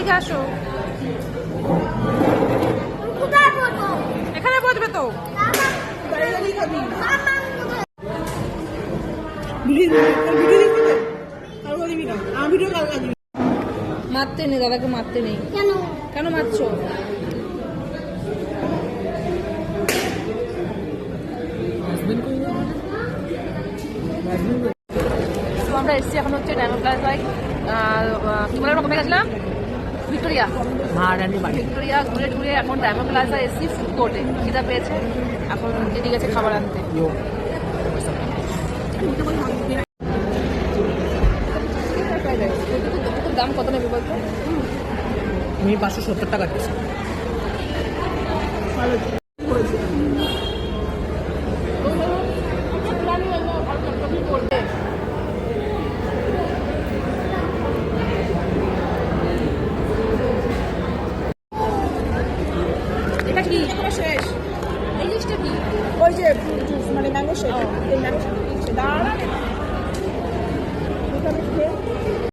এদিকে আসো। এখানে বসবে তো। মারতে নেই, দাদাকে মারতে নেই। কেন মারছো? আমরা এসছি এখন হচ্ছে ডায়মন্ড প্লাজায়। কি বলে কোথায় গেছিলাম? ভিক্টোরিয়া, মহারানীর বাড়ি। ভিক্টোরিয়া ঘুরে ঘুরে এখন ডায়মন্ড প্লাজা এসছি ফুড কোর্টে। খিদা পেয়েছে, এখন দিদি গেছে খাবার আনতে। দাম কত নেবে বলতো? আমি 570 টাকা দিচ্ছি। এটা কি শেষ? এই জিনিসটা কি? ওই যে মানে ম্যাঙ্গো শেক, এই ম্যাঙ্গো শেক দাঁড়া